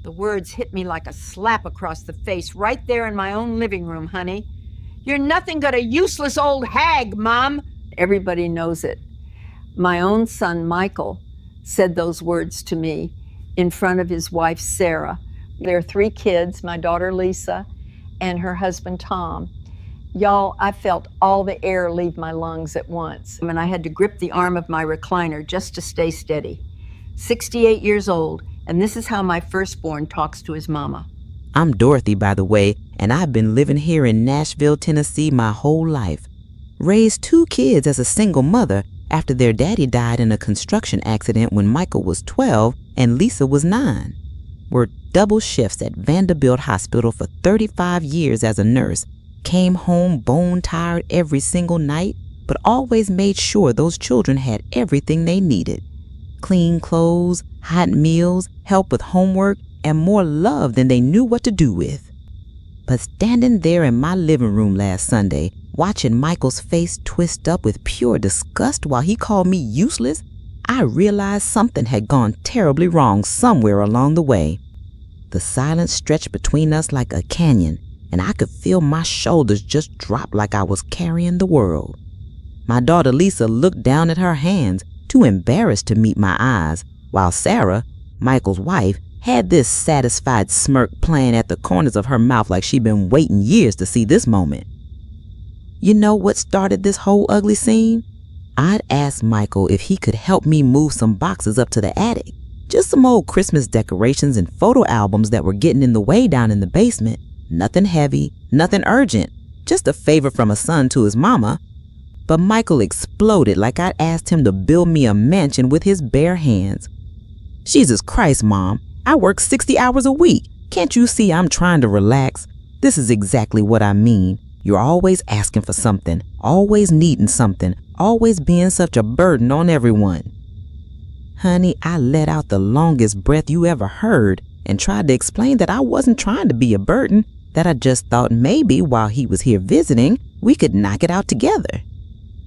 The words hit me like a slap across the face right there in my own living room, honey. You're nothing but a useless old hag, Mom. Everybody knows it. My own son, Michael, said those words to me in front of his wife, Sarah. There are 3 kids, my daughter, Lisa, and her husband, Tom. Y'all, I felt all the air leave my lungs at once. I mean, I had to grip the arm of my recliner just to stay steady. 68 years old, and this is how my firstborn talks to his mama. I'm Dorothy, by the way, and I've been living here in Nashville, Tennessee my whole life. Raised 2 kids as a single mother after their daddy died in a construction accident when Michael was 12 and Lisa was 9. Worked double shifts at Vanderbilt Hospital for 35 years as a nurse. Came home bone-tired every single night, but always made sure those children had everything they needed. Clean clothes, hot meals, help with homework, and more love than they knew what to do with. But standing there in my living room last Sunday, watching Michael's face twist up with pure disgust while he called me useless, I realized something had gone terribly wrong somewhere along the way. The silence stretched between us like a canyon, and I could feel my shoulders just drop like I was carrying the world. My daughter Lisa looked down at her hands, too embarrassed to meet my eyes, while Sarah, Michael's wife, had this satisfied smirk playing at the corners of her mouth like she'd been waiting years to see this moment. You know what started this whole ugly scene? I'd asked Michael if he could help me move some boxes up to the attic. Just some old Christmas decorations and photo albums that were getting in the way down in the basement. Nothing heavy, nothing urgent, just a favor from a son to his mama. But Michael exploded like I'd asked him to build me a mansion with his bare hands. Jesus Christ, Mom, I work 60 hours a week. Can't you see I'm trying to relax? This is exactly what I mean. You're always asking for something, always needing something, always being such a burden on everyone. Honey, I let out the longest breath you ever heard and tried to explain that I wasn't trying to be a burden, that I just thought maybe while he was here visiting, we could knock it out together.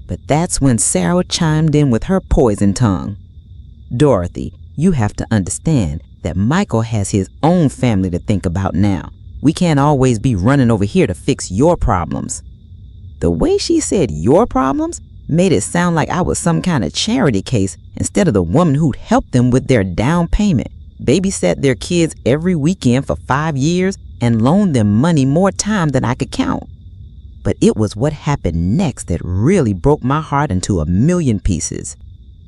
But that's when Sarah chimed in with her poison tongue. Dorothy, you have to understand that Michael has his own family to think about now. We can't always be running over here to fix your problems. The way she said your problems made it sound like I was some kind of charity case instead of the woman who'd helped them with their down payment, babysat their kids every weekend for 5 years, and loaned them money more time than I could count. But it was what happened next that really broke my heart into a million pieces.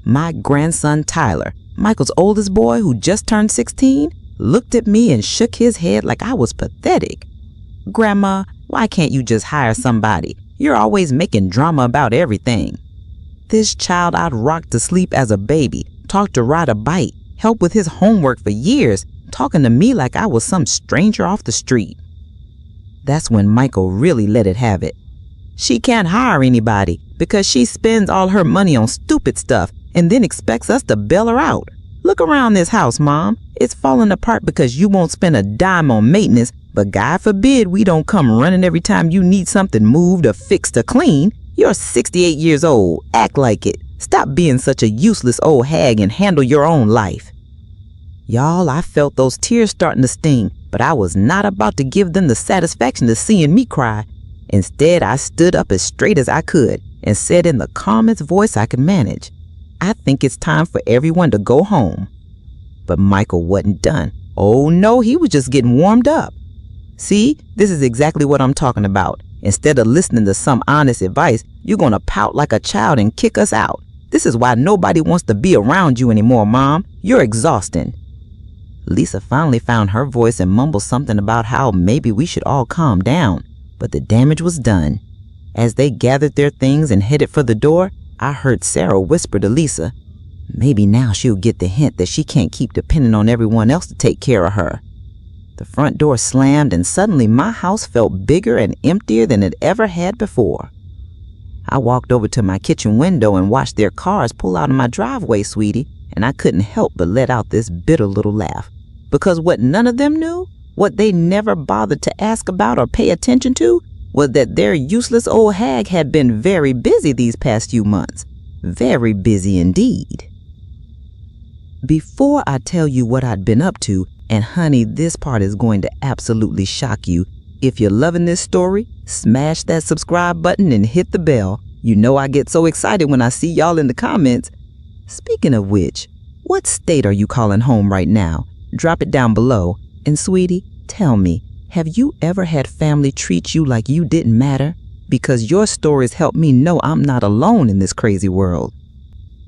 My grandson Tyler, Michael's oldest boy who just turned 16, looked at me and shook his head like I was pathetic. Grandma, why can't you just hire somebody? You're always making drama about everything. This child I'd rocked to sleep as a baby, taught to ride a bike, helped with his homework for years, talking to me like I was some stranger off the street. That's when Michael really let it have it. She can't hire anybody because she spends all her money on stupid stuff and then expects us to bail her out. Look around this house, Mom. It's falling apart because you won't spend a dime on maintenance, but God forbid we don't come running every time you need something moved or fixed or clean. You're 68 years old. Act like it. Stop being such a useless old hag and handle your own life. Y'all, I felt those tears starting to sting, but I was not about to give them the satisfaction of seeing me cry. Instead, I stood up as straight as I could and said in the calmest voice I could manage, I think it's time for everyone to go home. But Michael wasn't done. Oh no, he was just getting warmed up. See, this is exactly what I'm talking about. Instead of listening to some honest advice, you're gonna pout like a child and kick us out. This is why nobody wants to be around you anymore, Mom. You're exhausting. Lisa finally found her voice and mumbled something about how maybe we should all calm down, but the damage was done. As they gathered their things and headed for the door, I heard Sarah whisper to Lisa, maybe now she'll get the hint that she can't keep depending on everyone else to take care of her. The front door slammed and suddenly my house felt bigger and emptier than it ever had before. I walked over to my kitchen window and watched their cars pull out of my driveway, sweetie, and I couldn't help but let out this bitter little laugh. Because what none of them knew, what they never bothered to ask about or pay attention to, was that their useless old hag had been very busy these past few months. Very busy indeed. Before I tell you what I'd been up to, And honey, this part is going to absolutely shock you. If you're loving this story, smash that subscribe button and hit the bell. You know I get so excited when I see y'all in the comments. Speaking of which, what state are you calling home right now? Drop it down below. And sweetie, tell me, have you ever had family treat you like you didn't matter? Because your stories help me know I'm not alone in this crazy world.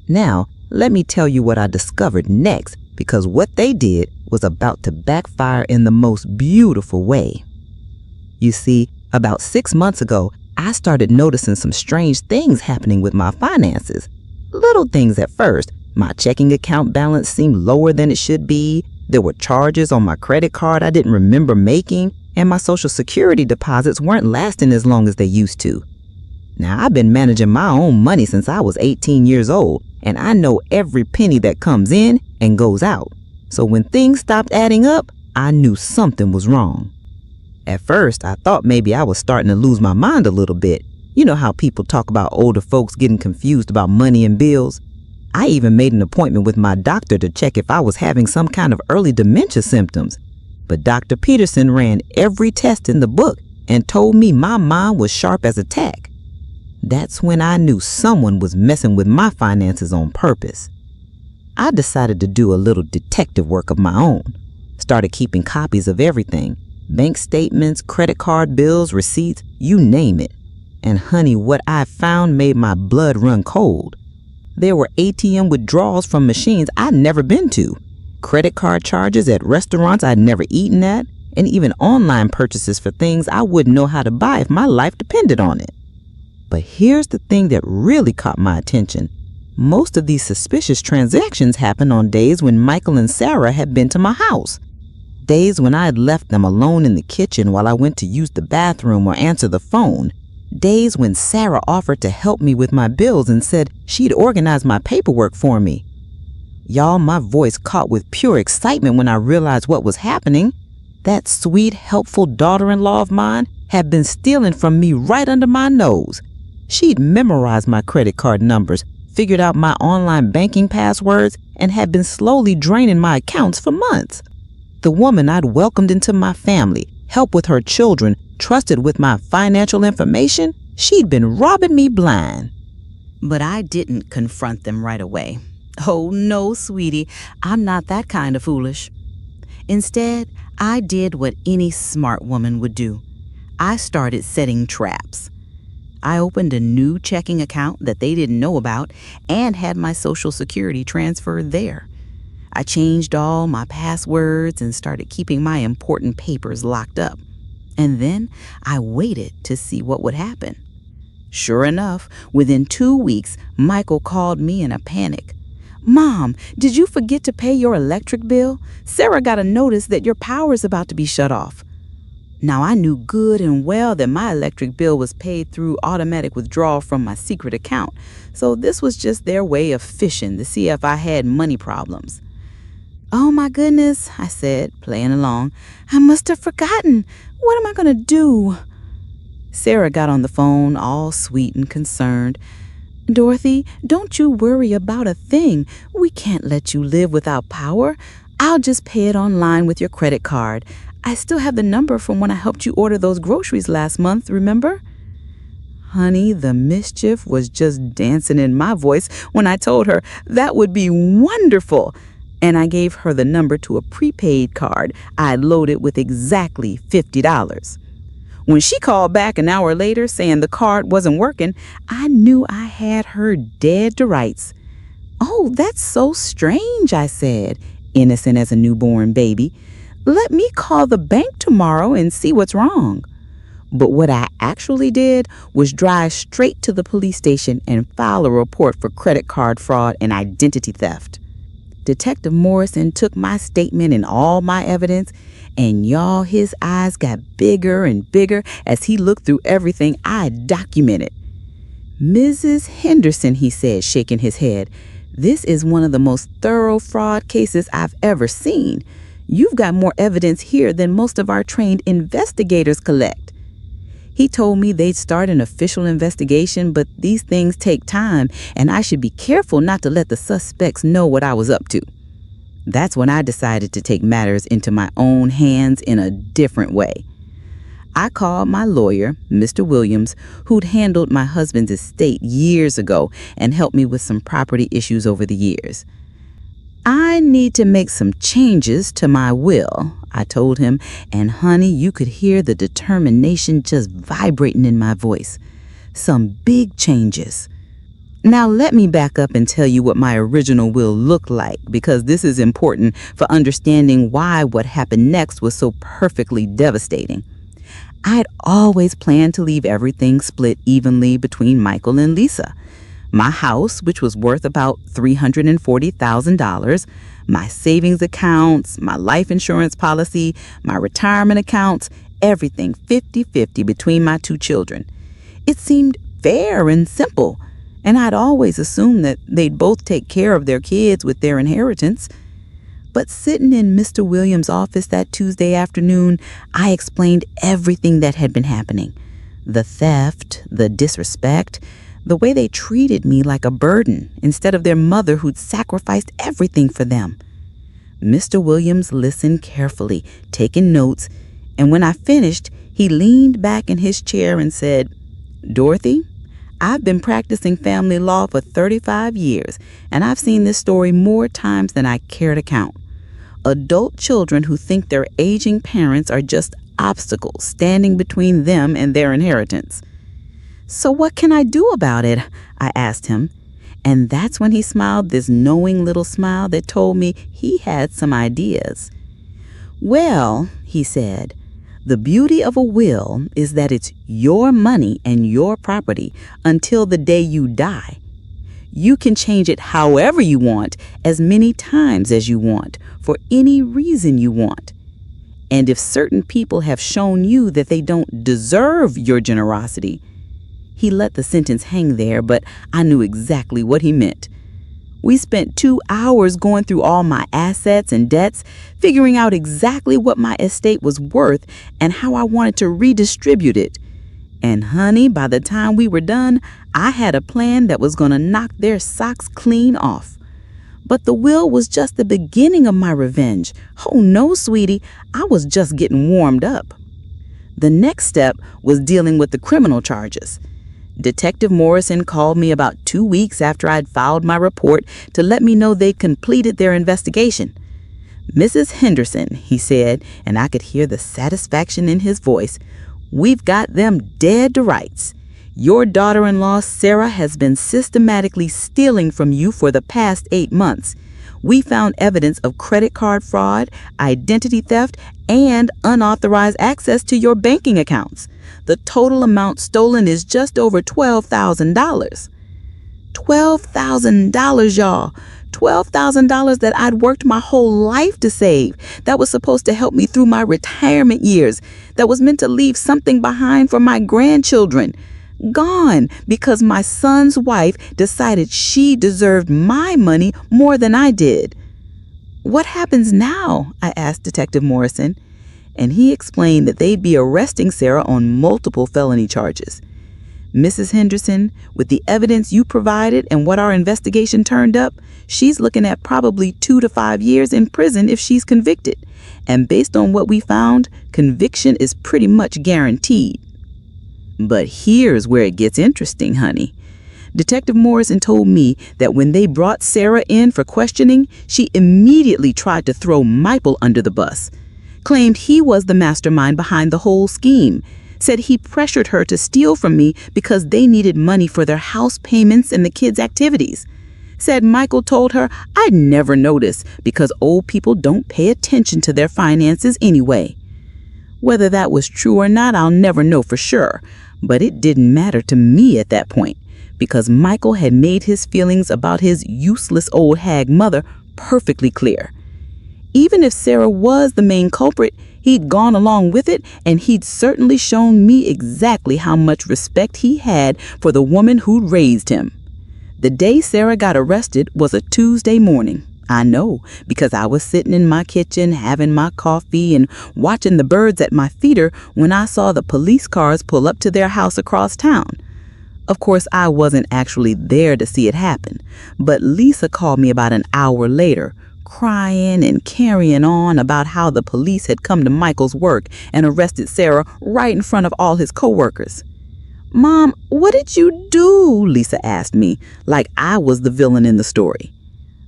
Now, let me tell you what I discovered next, because what they did was about to backfire in the most beautiful way. You see, about 6 months ago, I started noticing some strange things happening with my finances. Little things at first. My checking account balance seemed lower than it should be. There were charges on my credit card I didn't remember making, and my Social Security deposits weren't lasting as long as they used to. Now, I've been managing my own money since I was 18 years old, and I know every penny that comes in and goes out. So when things stopped adding up, I knew something was wrong. At first, I thought maybe I was starting to lose my mind a little bit. You know how people talk about older folks getting confused about money and bills? I even made an appointment with my doctor to check if I was having some kind of early dementia symptoms. But Dr. Peterson ran every test in the book and told me my mind was sharp as a tack. That's when I knew someone was messing with my finances on purpose. I decided to do a little detective work of my own. Started keeping copies of everything. Bank statements, credit card bills, receipts, you name it. And honey, what I found made my blood run cold. There were ATM withdrawals from machines I'd never been to, credit card charges at restaurants I'd never eaten at, and even online purchases for things I wouldn't know how to buy if my life depended on it. But here's the thing that really caught my attention. Most of these suspicious transactions happened on days when Michael and Sarah had been to my house. Days when I had left them alone in the kitchen while I went to use the bathroom or answer the phone. Days when Sarah offered to help me with my bills and said she'd organize my paperwork for me. Y'all, my voice caught with pure excitement when I realized what was happening. That sweet, helpful daughter-in-law of mine had been stealing from me right under my nose. She'd memorized my credit card numbers, figured out my online banking passwords, and had been slowly draining my accounts for months. The woman I'd welcomed into my family, helped with her children, trusted with my financial information, she'd been robbing me blind. But I didn't confront them right away. Oh no, sweetie, I'm not that kind of foolish. Instead, I did what any smart woman would do. I started setting traps. I opened a new checking account that they didn't know about and had my Social Security transferred there. I changed all my passwords and started keeping my important papers locked up. And then I waited to see what would happen. Sure enough, within 2 weeks, Michael called me in a panic. "Mom, did you forget to pay your electric bill? Sarah got a notice that your power's about to be shut off." Now, I knew good and well that my electric bill was paid through automatic withdrawal from my secret account, so this was just their way of fishing to see if I had money problems. "Oh my goodness," I said, playing along. "I must have forgotten. What am I going to do?" Sarah got on the phone, all sweet and concerned. "Dorothy, don't you worry about a thing. We can't let you live without power. I'll just pay it online with your credit card. I still have the number from when I helped you order those groceries last month, remember?" Honey, the mischief was just dancing in my voice when I told her that would be wonderful. And I gave her the number to a prepaid card I'd loaded with exactly $50. When she called back an hour later saying the card wasn't working, I knew I had her dead to rights. "Oh, that's so strange," I said, innocent as a newborn baby. "Let me call the bank tomorrow and see what's wrong." But what I actually did was drive straight to the police station and file a report for credit card fraud and identity theft. Detective Morrison took my statement and all my evidence, and y'all, his eyes got bigger and bigger as he looked through everything I documented. "Mrs. Henderson," he said, shaking his head, "this is one of the most thorough fraud cases I've ever seen. You've got more evidence here than most of our trained investigators collect." He told me they'd start an official investigation, but these things take time, and I should be careful not to let the suspects know what I was up to. That's when I decided to take matters into my own hands in a different way. I called my lawyer, Mr. Williams, who'd handled my husband's estate years ago and helped me with some property issues over the years. I need to make some changes to my will, I told him, and honey, you could hear the determination just vibrating in my voice. Some big changes. Now let me back up and tell you what my original will looked like, because this is important for understanding why what happened next was so perfectly devastating. I'd always planned to leave everything split evenly between Michael and Lisa. My house, which was worth about $340,000, my savings accounts, my life insurance policy, my retirement accounts, everything 50-50 between my two children. It seemed fair and simple, and I'd always assumed that they'd both take care of their kids with their inheritance. But sitting in Mr. Williams' office that Tuesday afternoon, I explained everything that had been happening. The theft, the disrespect, the way they treated me like a burden instead of their mother who'd sacrificed everything for them. Mr. Williams listened carefully, taking notes, and when I finished, he leaned back in his chair and said, "Dorothy, I've been practicing family law for 35 years, and I've seen this story more times than I care to count. Adult children who think their aging parents are just obstacles standing between them and their inheritance." "So what can I do about it?" I asked him. And that's when he smiled this knowing little smile that told me he had some ideas. "Well," he said, "the beauty of a will is that it's your money and your property until the day you die. You can change it however you want, as many times as you want, for any reason you want. And if certain people have shown you that they don't deserve your generosity—" He let the sentence hang there, but I knew exactly what he meant. We spent 2 hours going through all my assets and debts, figuring out exactly what my estate was worth and how I wanted to redistribute it. And honey, by the time we were done, I had a plan that was going to knock their socks clean off. But the will was just the beginning of my revenge. Oh no, sweetie, I was just getting warmed up. The next step was dealing with the criminal charges. Detective Morrison called me about 2 weeks after I'd filed my report to let me know they'd completed their investigation. "Mrs. Henderson," he said, and I could hear the satisfaction in his voice, "we've got them dead to rights. Your daughter-in-law, Sarah, has been systematically stealing from you for the past 8 months. We found evidence of credit card fraud, identity theft, and unauthorized access to your banking accounts. The total amount stolen is just over $12,000. $12,000, y'all. $12,000 that I'd worked my whole life to save. That was supposed to help me through my retirement years. That was meant to leave something behind for my grandchildren. Gone because my son's wife decided she deserved my money more than I did." "What happens now?" I asked Detective Morrison. And he explained that they'd be arresting Sarah on multiple felony charges. "Mrs. Henderson, with the evidence you provided and what our investigation turned up, she's looking at probably 2 to 5 years in prison if she's convicted. And based on what we found, conviction is pretty much guaranteed." But here's where it gets interesting, honey. Detective Morrison told me that when they brought Sarah in for questioning, she immediately tried to throw Michael under the bus. Claimed he was the mastermind behind the whole scheme. Said he pressured her to steal from me because they needed money for their house payments and the kids' activities. Said Michael told her I'd never notice because old people don't pay attention to their finances anyway. Whether that was true or not, I'll never know for sure, but it didn't matter to me at that point because Michael had made his feelings about his useless old hag mother perfectly clear. Even if Sarah was the main culprit, he'd gone along with it, and he'd certainly shown me exactly how much respect he had for the woman who'd raised him. The day Sarah got arrested was a Tuesday morning. I know, because I was sitting in my kitchen having my coffee and watching the birds at my feeder when I saw the police cars pull up to their house across town. Of course, I wasn't actually there to see it happen, but Lisa called me about an hour later, crying and carrying on about how the police had come to Michael's work and arrested Sarah right in front of all his coworkers. "Mom, what did you do?" Lisa asked me, like I was the villain in the story.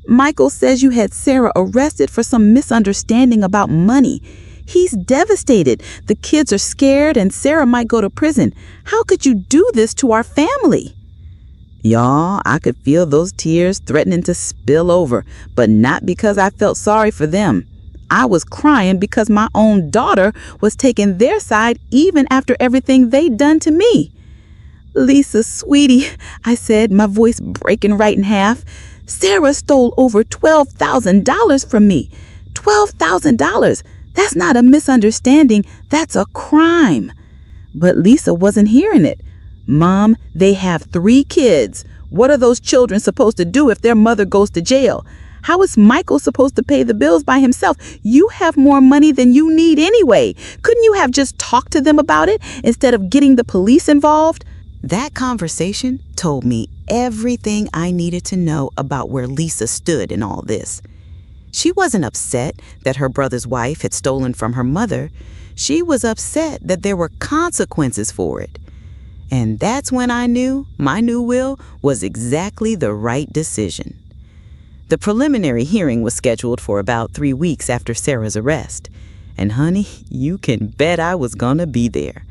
"Michael says you had Sarah arrested for some misunderstanding about money. He's devastated. The kids are scared and Sarah might go to prison. How could you do this to our family?" Y'all, I could feel those tears threatening to spill over, but not because I felt sorry for them. I was crying because my own daughter was taking their side even after everything they'd done to me. "Lisa, sweetie," I said, my voice breaking right in half, "Sarah stole over $12,000 from me. $12,000. That's not a misunderstanding. That's a crime." But Lisa wasn't hearing it. "Mom, they have 3 kids. What are those children supposed to do if their mother goes to jail? How is Michael supposed to pay the bills by himself? You have more money than you need anyway. Couldn't you have just talked to them about it instead of getting the police involved?" That conversation told me everything I needed to know about where Lisa stood in all this. She wasn't upset that her brother's wife had stolen from her mother. She was upset that there were consequences for it. And that's when I knew my new will was exactly the right decision. The preliminary hearing was scheduled for about 3 weeks after Sarah's arrest. And honey, you can bet I was gonna be there.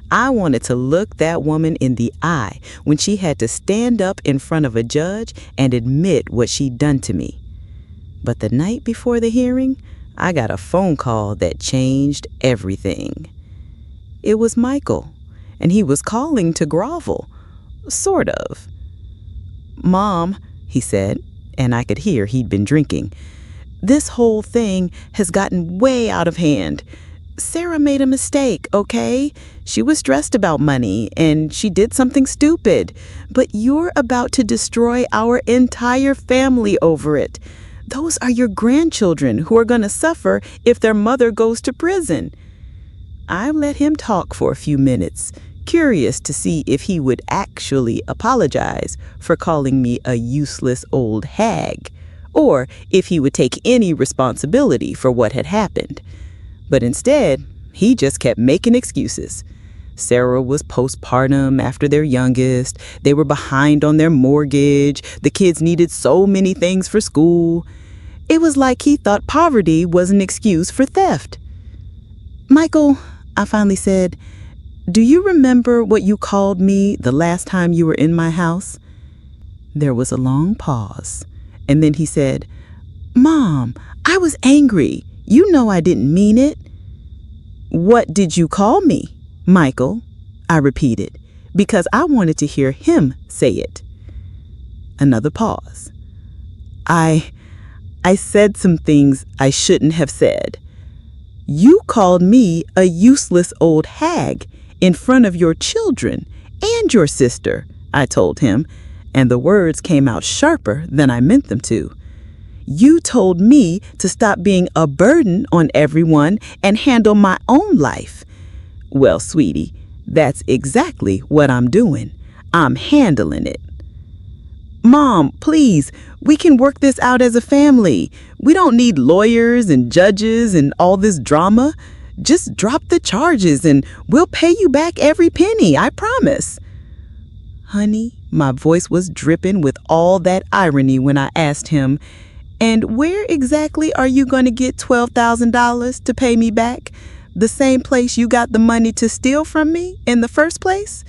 I wanted to look that woman in the eye when she had to stand up in front of a judge and admit what she'd done to me. But the night before the hearing, I got a phone call that changed everything. It was Michael, and he was calling to grovel. Sort of. "Mom," he said, and I could hear he'd been drinking, "this whole thing has gotten way out of hand. Sarah made a mistake, okay? She was stressed about money, and she did something stupid. But you're about to destroy our entire family over it. Those are your grandchildren who are going to suffer if their mother goes to prison." I let him talk for a few minutes, curious to see if he would actually apologize for calling me a useless old hag, or if he would take any responsibility for what had happened. But instead, he just kept making excuses. Sarah was postpartum after their youngest. They were behind on their mortgage. The kids needed so many things for school. It was like he thought poverty was an excuse for theft. "Michael," I finally said, "do you remember what you called me the last time you were in my house?" There was a long pause, and then he said, "Mom, I was angry. You know I didn't mean it." "What did you call me, Michael?" I repeated, because I wanted to hear him say it. Another pause. I said some things I shouldn't have said. "You called me a useless old hag in front of your children and your sister," I told him, and the words came out sharper than I meant them to. "You told me to stop being a burden on everyone and handle my own life." Well, sweetie, that's exactly what I'm doing. I'm handling it. "Mom, please, we can work this out as a family. We don't need lawyers and judges and all this drama. Just drop the charges and we'll pay you back every penny, I promise." Honey, my voice was dripping with all that irony when I asked him, "And where exactly are you going to get $12,000 to pay me back? The same place you got the money to steal from me in the first place?"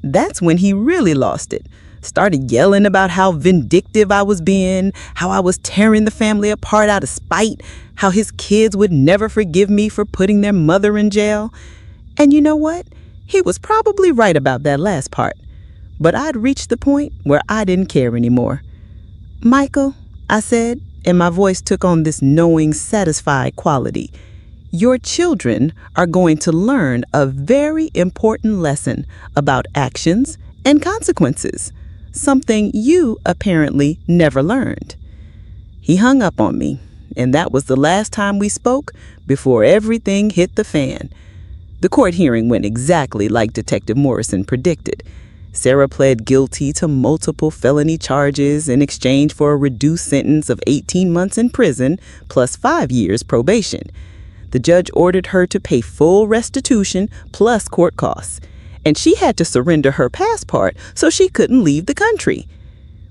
That's when he really lost it. Started yelling about how vindictive I was being, how I was tearing the family apart out of spite, how his kids would never forgive me for putting their mother in jail. And you know what? He was probably right about that last part. But I'd reached the point where I didn't care anymore. "Michael," I said, and my voice took on this knowing, satisfied quality, "your children are going to learn a very important lesson about actions and consequences, something you apparently never learned." He hung up on me, and that was the last time we spoke before everything hit the fan. The court hearing went exactly like Detective Morrison predicted. Sarah pled guilty to multiple felony charges in exchange for a reduced sentence of 18 months in prison plus 5 years probation. The judge ordered her to pay full restitution plus court costs, and she had to surrender her passport so she couldn't leave the country.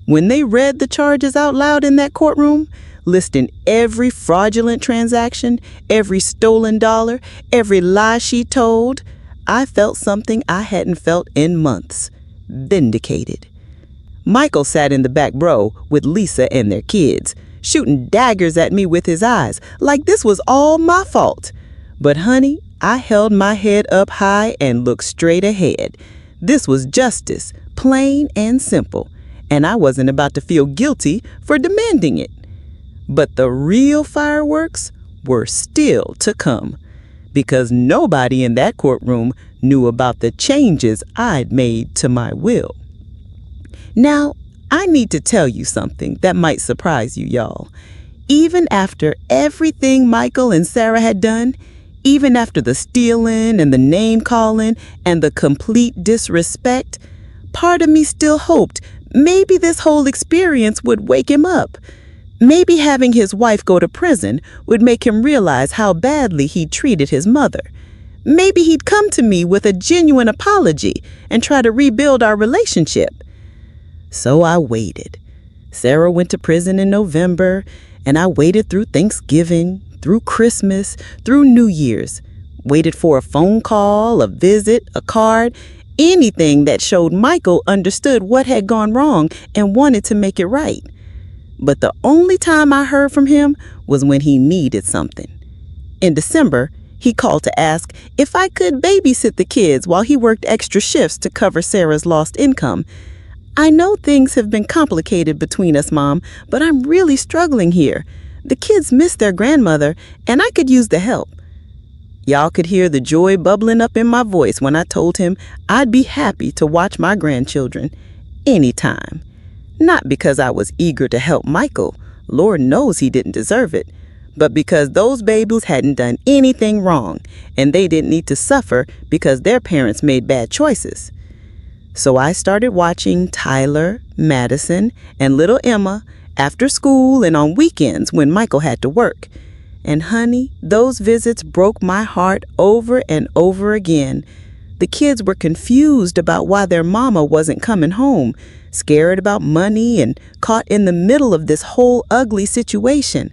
When they read the charges out loud in that courtroom, listing every fraudulent transaction, every stolen dollar, every lie she told, I felt something I hadn't felt in months. Vindicated. Michael sat in the back row with Lisa and their kids, shooting daggers at me with his eyes, like this was all my fault. But honey, I held my head up high and looked straight ahead. This was justice, plain and simple, and I wasn't about to feel guilty for demanding it. But the real fireworks were still to come, because nobody in that courtroom knew about the changes I'd made to my will. Now, I need to tell you something that might surprise you, y'all. Even after everything Michael and Sarah had done, even after the stealing and the name-calling and the complete disrespect, part of me still hoped maybe this whole experience would wake him up. Maybe having his wife go to prison would make him realize how badly he treated his mother. Maybe he'd come to me with a genuine apology and try to rebuild our relationship. So I waited. Sarah went to prison in November, and I waited through Thanksgiving, through Christmas, through New Year's. Waited for a phone call, a visit, a card, anything that showed Michael understood what had gone wrong and wanted to make it right. But the only time I heard from him was when he needed something. In December, he called to ask if I could babysit the kids while he worked extra shifts to cover Sarah's lost income. I know things have been complicated between us, Mom, but I'm really struggling here. The kids miss their grandmother, and I could use the help. Y'all could hear the joy bubbling up in my voice when I told him I'd be happy to watch my grandchildren anytime. Not because I was eager to help Michael. Lord knows he didn't deserve it. But because those babies hadn't done anything wrong, and they didn't need to suffer because their parents made bad choices. So I started watching Tyler, Madison, and little Emma after school and on weekends when Michael had to work. And honey, those visits broke my heart over and over again. The kids were confused about why their mama wasn't coming home, scared about money and caught in the middle of this whole ugly situation.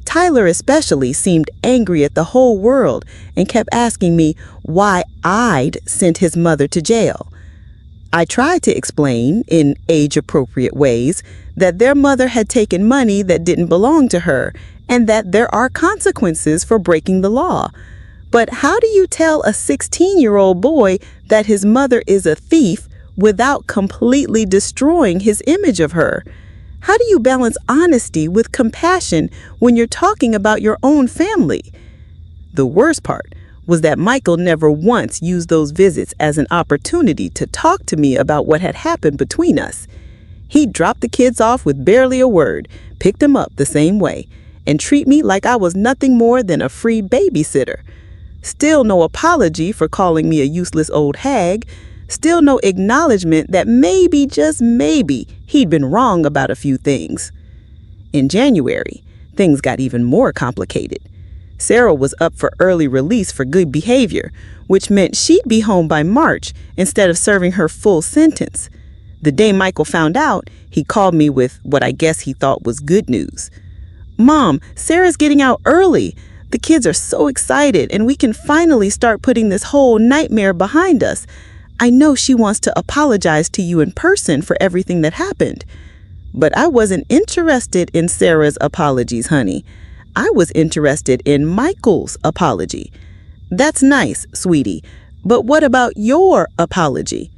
Tyler especially seemed angry at the whole world and kept asking me why I'd sent his mother to jail. I tried to explain, in age-appropriate ways, that their mother had taken money that didn't belong to her and that there are consequences for breaking the law. But how do you tell a 16-year-old boy that his mother is a thief without completely destroying his image of her? How do you balance honesty with compassion when you're talking about your own family? The worst part was that Michael never once used those visits as an opportunity to talk to me about what had happened between us. He dropped the kids off with barely a word, picked them up the same way, and treat me like I was nothing more than a free babysitter. Still no apology for calling me a useless old hag. Still no acknowledgement that maybe, just maybe, he'd been wrong about a few things. In January, things got even more complicated. Sarah was up for early release for good behavior, which meant she'd be home by March instead of serving her full sentence. The day Michael found out, he called me with what I guess he thought was good news. "Mom, Sarah's getting out early. The kids are so excited, and we can finally start putting this whole nightmare behind us. I know she wants to apologize to you in person for everything that happened." But I wasn't interested in Sarah's apologies, honey. I was interested in Michael's apology. That's nice, sweetie, but what about your apology?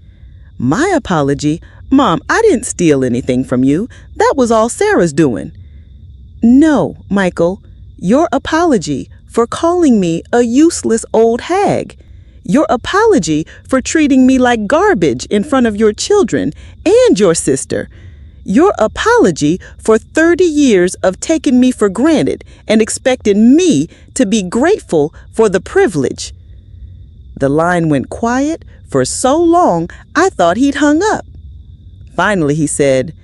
My apology? Mom, I didn't steal anything from you. That was all Sarah's doing. No, Michael, your apology for calling me a useless old hag. Your apology for treating me like garbage in front of your children and your sister. Your apology for 30 years of taking me for granted and expecting me to be grateful for the privilege. The line went quiet For so long, I thought he'd hung up. Finally, he said,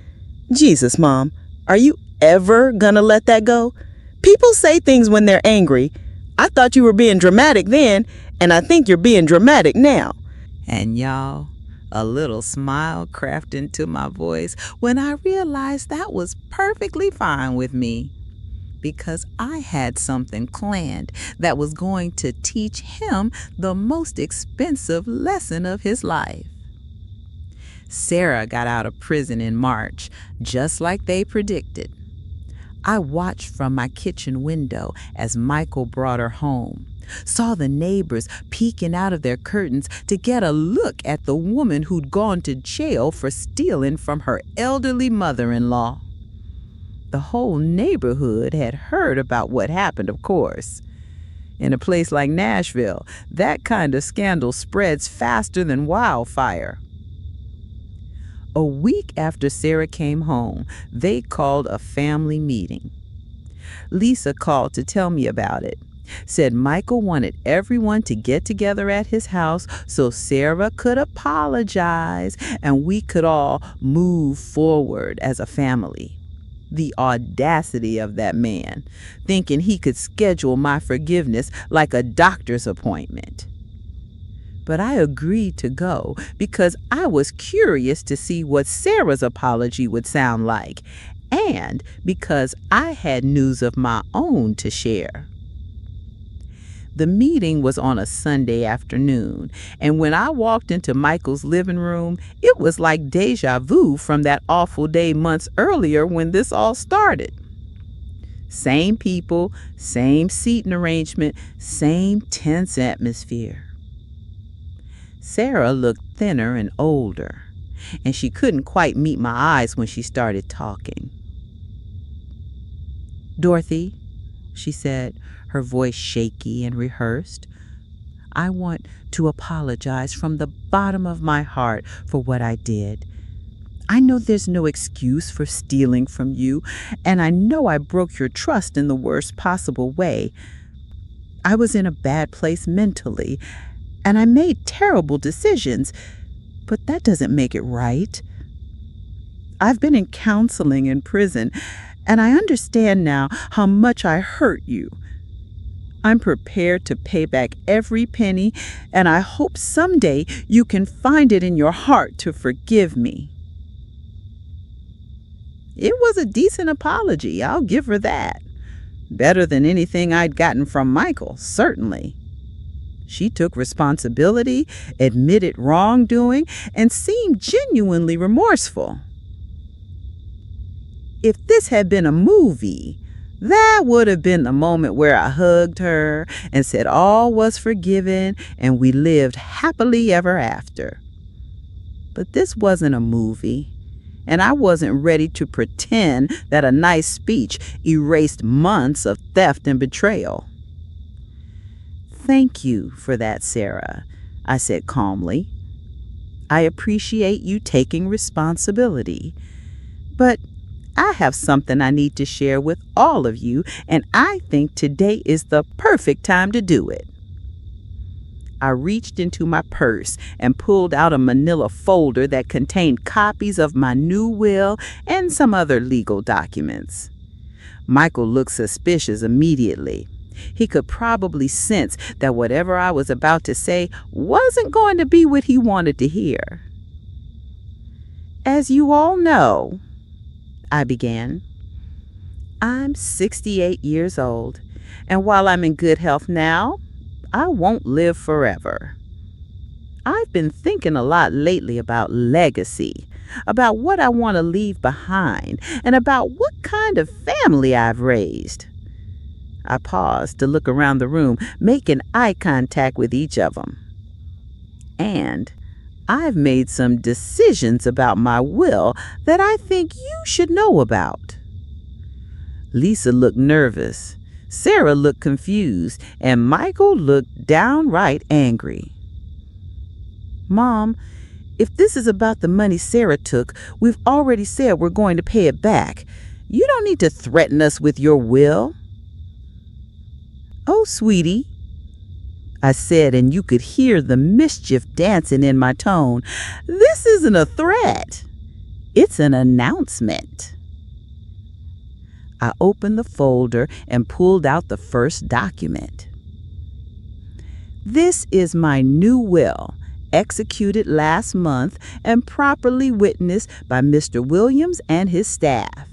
"Jesus, Mom, are you ever gonna let that go? People say things when they're angry. I thought you were being dramatic then, and I think you're being dramatic now." And y'all, a little smile crept into my voice when I realized that was perfectly fine with me, because I had something planned that was going to teach him the most expensive lesson of his life. Sarah got out of prison in March, just like they predicted. I watched from my kitchen window as Michael brought her home, saw the neighbors peeking out of their curtains to get a look at the woman who'd gone to jail for stealing from her elderly mother-in-law. The whole neighborhood had heard about what happened, of course. In a place like Nashville, that kind of scandal spreads faster than wildfire. A week after Sarah came home, they called a family meeting. Lisa called to tell me about it. Said Michael wanted everyone to get together at his house so Sarah could apologize and we could all move forward as a family. The audacity of that man, thinking he could schedule my forgiveness like a doctor's appointment. But I agreed to go because I was curious to see what Sarah's apology would sound like, and because I had news of my own to share. The meeting was on a Sunday afternoon, and when I walked into Michael's living room, it was like deja vu from that awful day months earlier when this all started. Same people, same seating arrangement, same tense atmosphere. Sarah looked thinner and older, and she couldn't quite meet my eyes when she started talking. "Dorothy," she said, her voice shaky and rehearsed, "I want to apologize from the bottom of my heart for what I did. I know there's no excuse for stealing from you, and I know I broke your trust in the worst possible way. I was in a bad place mentally, and I made terrible decisions, but that doesn't make it right. I've been in counseling in prison, and I understand now how much I hurt you. I'm prepared to pay back every penny, and I hope someday you can find it in your heart to forgive me." It was a decent apology, I'll give her that. Better than anything I'd gotten from Michael, certainly. She took responsibility, admitted wrongdoing, and seemed genuinely remorseful. If this had been a movie, that would have been the moment where I hugged her and said all was forgiven and we lived happily ever after. But this wasn't a movie, and I wasn't ready to pretend that a nice speech erased months of theft and betrayal. "Thank you for that, Sarah," I said calmly. "I appreciate you taking responsibility. But I have something I need to share with all of you, and I think today is the perfect time to do it." I reached into my purse and pulled out a manila folder that contained copies of my new will and some other legal documents. Michael looked suspicious immediately. He could probably sense that whatever I was about to say wasn't going to be what he wanted to hear. "As you all know," I began, "I'm 68 years old, and while I'm in good health now, I won't live forever. I've been thinking a lot lately about legacy, about what I want to leave behind, and about what kind of family I've raised." I paused to look around the room, making eye contact with each of them. "And I've made some decisions about my will that I think you should know about." Lisa looked nervous, Sarah looked confused, and Michael looked downright angry. "Mom, if this is about the money Sarah took, we've already said we're going to pay it back. You don't need to threaten us with your will." "Oh, sweetie," I said, and you could hear the mischief dancing in my tone. This isn't a threat. It's an announcement. I opened the folder and pulled out the first document. This is my new will, executed last month and properly witnessed by Mr. Williams and his staff.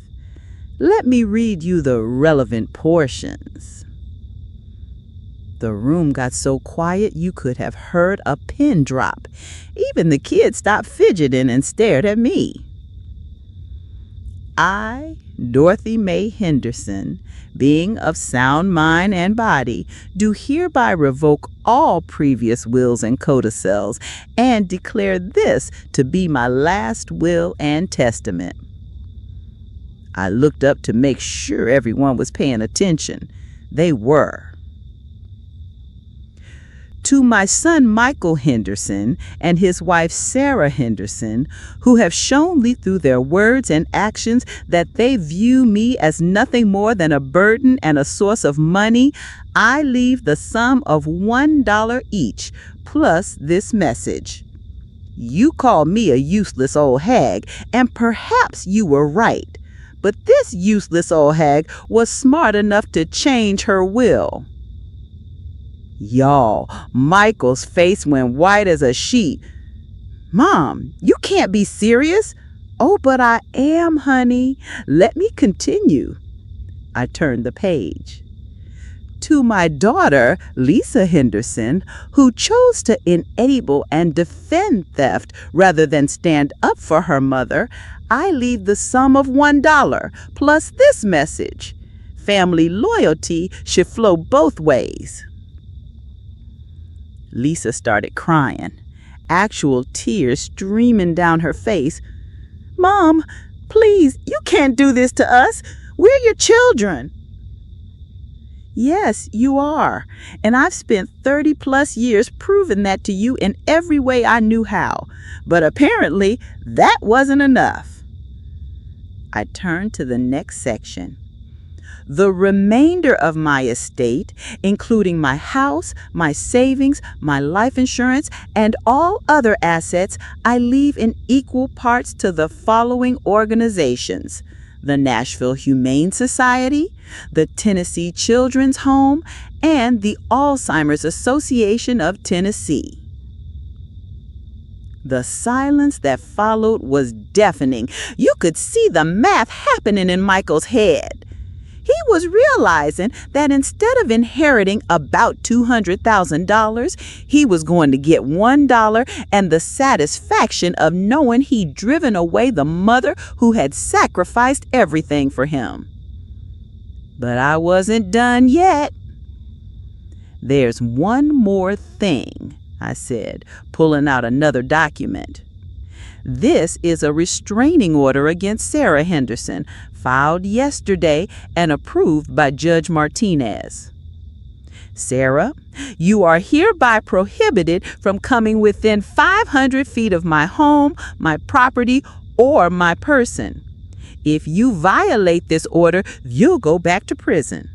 Let me read you the relevant portions. The room got so quiet you could have heard a pin drop. Even the kids stopped fidgeting and stared at me. I, Dorothy Mae Henderson, being of sound mind and body, do hereby revoke all previous wills and codicils and declare this to be my last will and testament. I looked up to make sure everyone was paying attention. They were. To my son Michael Henderson and his wife Sarah Henderson, who have shown me through their words and actions that they view me as nothing more than a burden and a source of money, I leave the sum of $1 each, plus this message. You call me a useless old hag, and perhaps you were right, but this useless old hag was smart enough to change her will. Y'all, Michael's face went white as a sheet. Mom, you can't be serious. Oh, but I am, honey. Let me continue. I turned the page. To my daughter, Lisa Henderson, who chose to enable and defend theft rather than stand up for her mother, I leave the sum of $1 plus this message. Family loyalty should flow both ways. Lisa started crying, actual tears streaming down her face. Mom, please, you can't do this to us. We're your children. Yes, you are. And I've spent 30 plus years proving that to you in every way I knew how. But apparently, that wasn't enough. I turned to the next section. The remainder of my estate, including my house, my savings, my life insurance, and all other assets, I leave in equal parts to the following organizations: the Nashville Humane Society, the Tennessee Children's Home, and the Alzheimer's Association of Tennessee. The silence that followed was deafening. You could see the math happening in Michael's head. He was realizing that instead of inheriting about $200,000, he was going to get $1 and the satisfaction of knowing he'd driven away the mother who had sacrificed everything for him. But I wasn't done yet. There's one more thing, I said, pulling out another document. This is a restraining order against Sarah Henderson, filed yesterday and approved by Judge Martinez. Sarah, you are hereby prohibited from coming within 500 feet of my home, my property, or my person. If you violate this order, you'll go back to prison.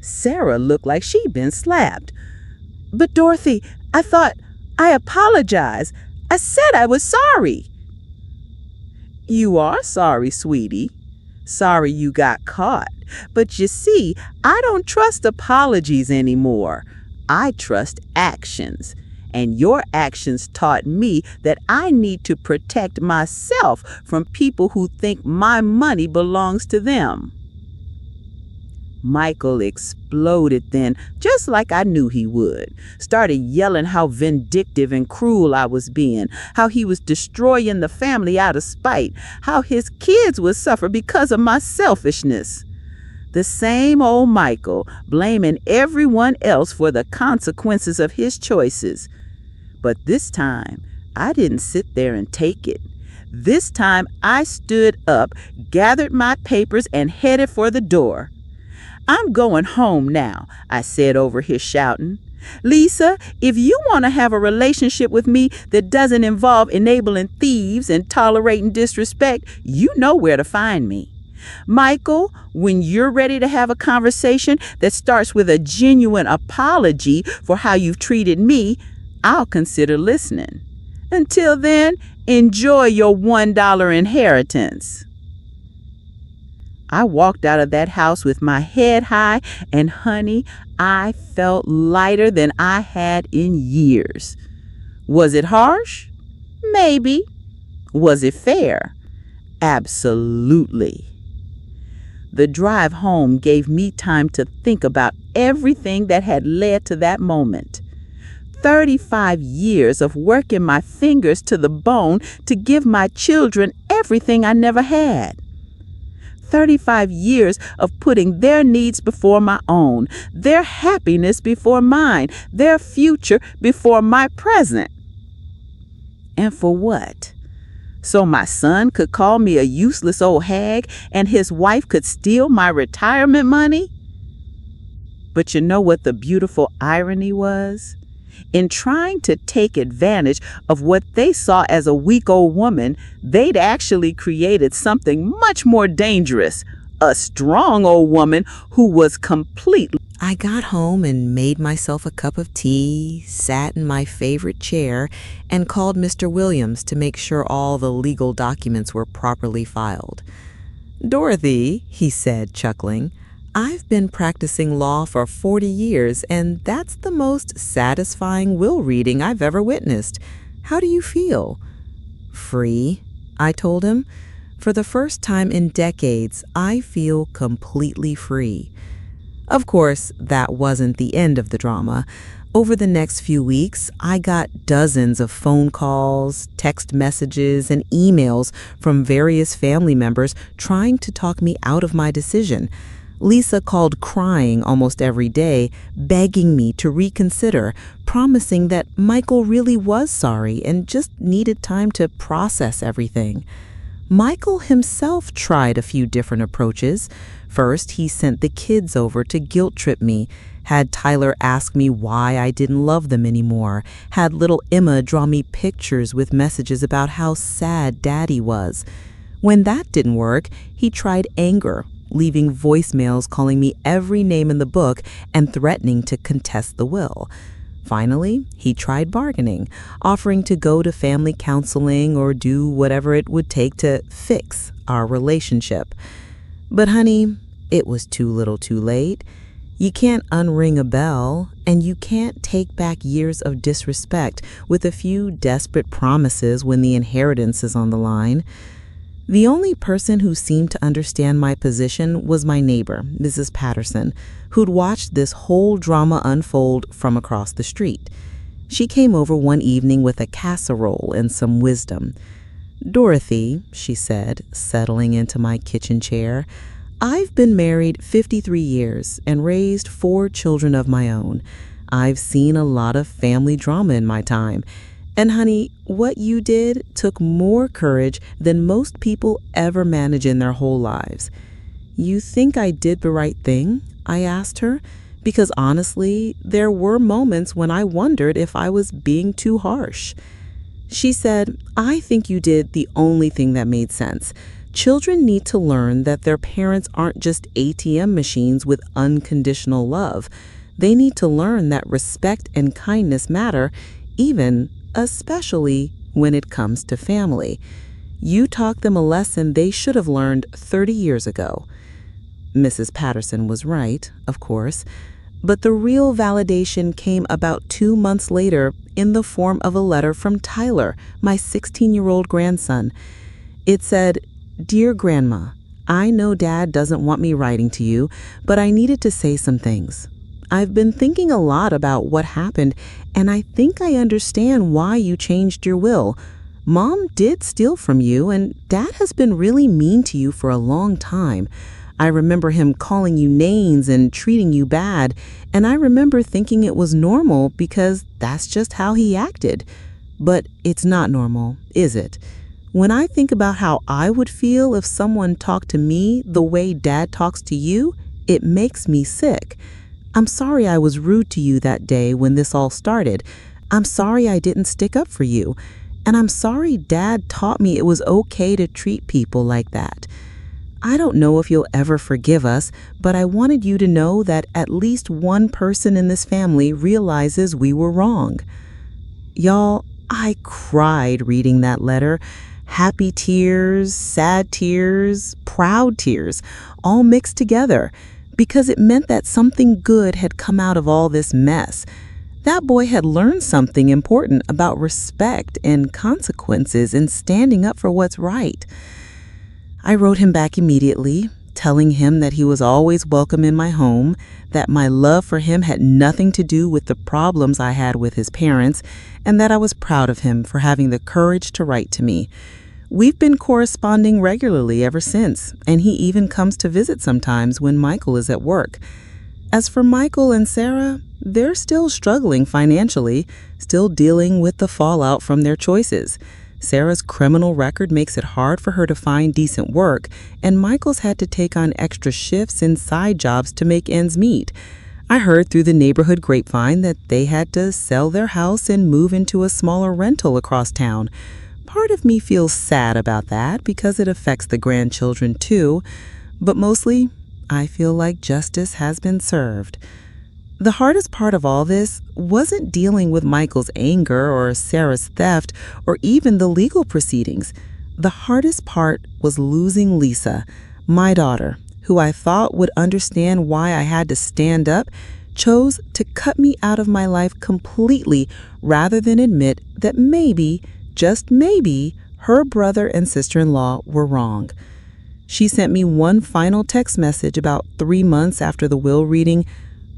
Sarah looked like she'd been slapped. But Dorothy, I apologize. I said I was sorry. You are sorry, sweetie. Sorry you got caught. But you see, I don't trust apologies anymore. I trust actions. And your actions taught me that I need to protect myself from people who think my money belongs to them. Michael exploded then, just like I knew he would. Started yelling how vindictive and cruel I was being, how he was destroying the family out of spite, how his kids would suffer because of my selfishness. The same old Michael, blaming everyone else for the consequences of his choices. But this time, I didn't sit there and take it. This time, I stood up, gathered my papers, and headed for the door. I'm going home now, I said over his shouting. Lisa, if you want to have a relationship with me that doesn't involve enabling thieves and tolerating disrespect, you know where to find me. Michael, when you're ready to have a conversation that starts with a genuine apology for how you've treated me, I'll consider listening. Until then, enjoy your $1 inheritance. I walked out of that house with my head high, and honey, I felt lighter than I had in years. Was it harsh? Maybe. Was it fair? Absolutely. The drive home gave me time to think about everything that had led to that moment. 35 years of working my fingers to the bone to give my children everything I never had. 35 years of putting their needs before my own, their happiness before mine, their future before my present. And for what? So my son could call me a useless old hag and his wife could steal my retirement money? But you know what the beautiful irony was? In trying to take advantage of what they saw as a weak old woman, they'd actually created something much more dangerous, a strong old woman who was completely... I got home and made myself a cup of tea, sat in my favorite chair, and called Mr. Williams to make sure all the legal documents were properly filed. "Dorothy," he said, chuckling, "I've been practicing law for 40 years, and that's the most satisfying will reading I've ever witnessed. How do you feel?" "Free," I told him. "For the first time in decades, I feel completely free." Of course, that wasn't the end of the drama. Over the next few weeks, I got dozens of phone calls, text messages, and emails from various family members trying to talk me out of my decision. Lisa called crying almost every day, begging me to reconsider, promising that Michael really was sorry and just needed time to process everything. Michael himself tried a few different approaches. First, he sent the kids over to guilt trip me, had Tyler ask me why I didn't love them anymore, had little Emma draw me pictures with messages about how sad Daddy was. When that didn't work, he tried anger, leaving voicemails calling me every name in the book and threatening to contest the will. Finally, he tried bargaining, offering to go to family counseling or do whatever it would take to fix our relationship. But honey, it was too little too late. You can't unring a bell, and you can't take back years of disrespect with a few desperate promises when the inheritance is on the line. The only person who seemed to understand my position was my neighbor, Mrs. Patterson, who'd watched this whole drama unfold from across the street. She came over one evening with a casserole and some wisdom. "Dorothy," she said, settling into my kitchen chair, "I've been married 53 years and raised 4 children of my own. I've seen a lot of family drama in my time. And honey, what you did took more courage than most people ever manage in their whole lives." "You think I did the right thing?" I asked her, because honestly, there were moments when I wondered if I was being too harsh. She said, "I think you did the only thing that made sense. Children need to learn that their parents aren't just ATM machines with unconditional love. They need to learn that respect and kindness matter, especially when it comes to family. You taught them a lesson they should have learned 30 years ago." Mrs. Patterson was right, of course, but the real validation came about 2 months later in the form of a letter from Tyler, my 16-year-old grandson. It said, "Dear Grandma, I know Dad doesn't want me writing to you, but I needed to say some things. I've been thinking a lot about what happened, and I think I understand why you changed your will. Mom did steal from you, and Dad has been really mean to you for a long time. I remember him calling you names and treating you bad, and I remember thinking it was normal because that's just how he acted. But it's not normal, is it? When I think about how I would feel if someone talked to me the way Dad talks to you, it makes me sick. I'm sorry I was rude to you that day when this all started. I'm sorry I didn't stick up for you. And I'm sorry Dad taught me it was okay to treat people like that. I don't know if you'll ever forgive us, but I wanted you to know that at least one person in this family realizes we were wrong." Y'all, I cried reading that letter. Happy tears, sad tears, proud tears, all mixed together, because it meant that something good had come out of all this mess. That boy had learned something important about respect and consequences and standing up for what's right. I wrote him back immediately, telling him that he was always welcome in my home, that my love for him had nothing to do with the problems I had with his parents, and that I was proud of him for having the courage to write to me. We've been corresponding regularly ever since, and he even comes to visit sometimes when Michael is at work. As for Michael and Sarah, they're still struggling financially, still dealing with the fallout from their choices. Sarah's criminal record makes it hard for her to find decent work, and Michael's had to take on extra shifts and side jobs to make ends meet. I heard through the neighborhood grapevine that they had to sell their house and move into a smaller rental across town. Part of me feels sad about that because it affects the grandchildren too, but mostly I feel like justice has been served. The hardest part of all this wasn't dealing with Michael's anger or Sarah's theft or even the legal proceedings. The hardest part was losing Lisa, my daughter, who I thought would understand why I had to stand up, chose to cut me out of my life completely rather than admit that maybe, just maybe, her brother and sister-in-law were wrong. She sent me one final text message about 3 months after the will reading.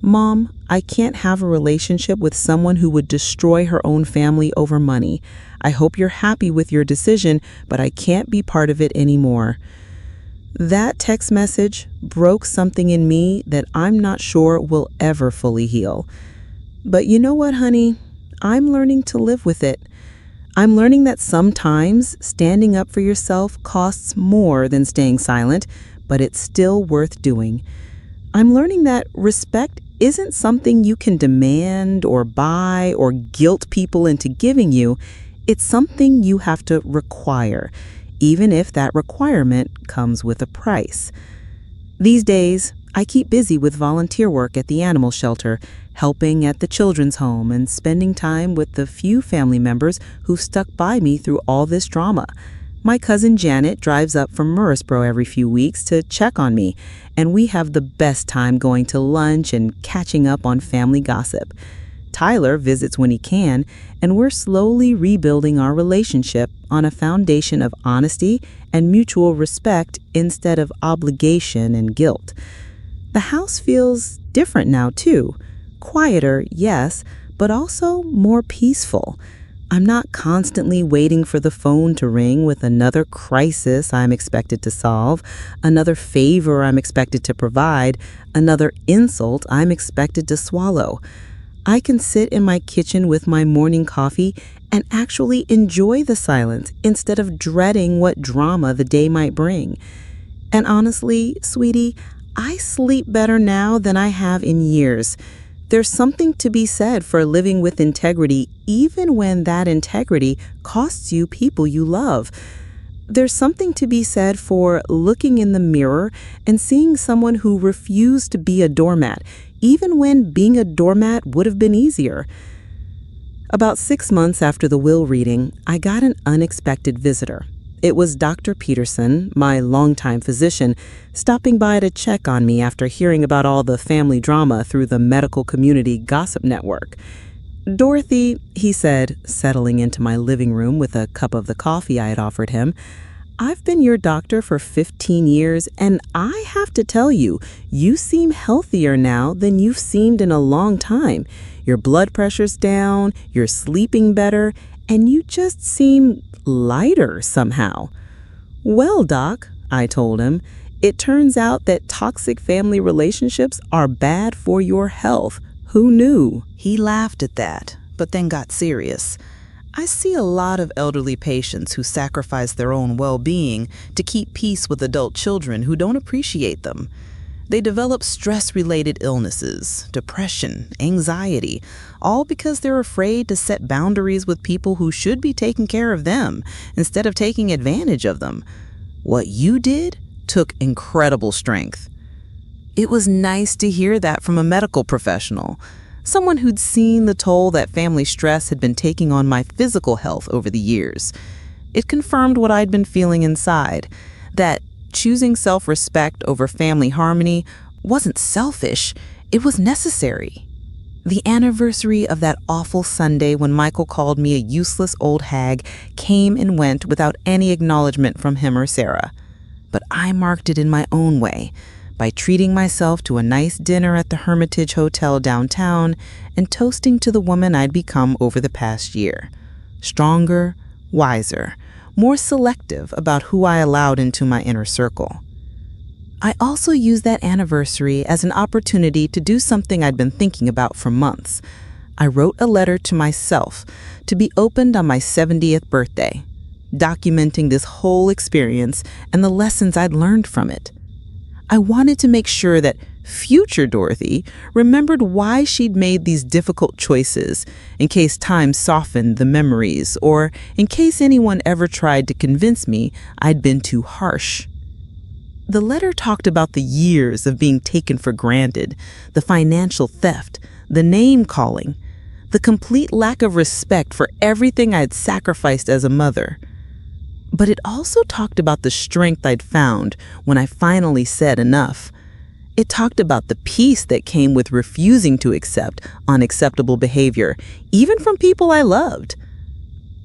"Mom, I can't have a relationship with someone who would destroy her own family over money. I hope you're happy with your decision, but I can't be part of it anymore." That text message broke something in me that I'm not sure will ever fully heal. But you know what, honey? I'm learning to live with it. I'm learning that sometimes standing up for yourself costs more than staying silent, but it's still worth doing. I'm learning that respect isn't something you can demand or buy or guilt people into giving you. It's something you have to require, even if that requirement comes with a price. These days, I keep busy with volunteer work at the animal shelter, helping at the children's home and spending time with the few family members who stuck by me through all this drama. My cousin Janet drives up from Murrisboro every few weeks to check on me, and we have the best time going to lunch and catching up on family gossip. Tyler visits when he can, and we're slowly rebuilding our relationship on a foundation of honesty and mutual respect instead of obligation and guilt. The house feels different now, too. Quieter, yes, but also more peaceful. I'm not constantly waiting for the phone to ring with another crisis I'm expected to solve, another favor I'm expected to provide, another insult I'm expected to swallow. I can sit in my kitchen with my morning coffee and actually enjoy the silence instead of dreading what drama the day might bring. And honestly, sweetie, I sleep better now than I have in years. There's something to be said for living with integrity, even when that integrity costs you people you love. There's something to be said for looking in the mirror and seeing someone who refused to be a doormat, even when being a doormat would have been easier. About 6 months after the will reading, I got an unexpected visitor. It was Dr. Peterson, my longtime physician, stopping by to check on me after hearing about all the family drama through the medical community gossip network. "Dorothy," he said, settling into my living room with a cup of the coffee I had offered him, "I've been your doctor for 15 years, and I have to tell you, you seem healthier now than you've seemed in a long time. Your blood pressure's down, you're sleeping better, and you just seem lighter somehow." "Well, Doc," I told him, "it turns out that toxic family relationships are bad for your health. Who knew?" He laughed at that, but then got serious. I see a lot of elderly patients who sacrifice their own well-being to keep peace with adult children who don't appreciate them. They develop stress-related illnesses, depression, anxiety, all because they're afraid to set boundaries with people who should be taking care of them instead of taking advantage of them. What you did took incredible strength. It was nice to hear that from a medical professional, someone who'd seen the toll that family stress had been taking on my physical health over the years. It confirmed what I'd been feeling inside, that choosing self-respect over family harmony wasn't selfish, it was necessary. The anniversary of that awful Sunday when Michael called me a useless old hag came and went without any acknowledgement from him or Sarah. But I marked it in my own way, by treating myself to a nice dinner at the Hermitage Hotel downtown and toasting to the woman I'd become over the past year. Stronger, wiser, more selective about who I allowed into my inner circle. I also used that anniversary as an opportunity to do something I'd been thinking about for months. I wrote a letter to myself to be opened on my 70th birthday, documenting this whole experience and the lessons I'd learned from it. I wanted to make sure that future Dorothy remembered why she'd made these difficult choices, in case time softened the memories, or in case anyone ever tried to convince me I'd been too harsh. The letter talked about the years of being taken for granted, the financial theft, the name-calling, the complete lack of respect for everything I'd sacrificed as a mother. But it also talked about the strength I'd found when I finally said enough. It talked about the peace that came with refusing to accept unacceptable behavior, even from people I loved.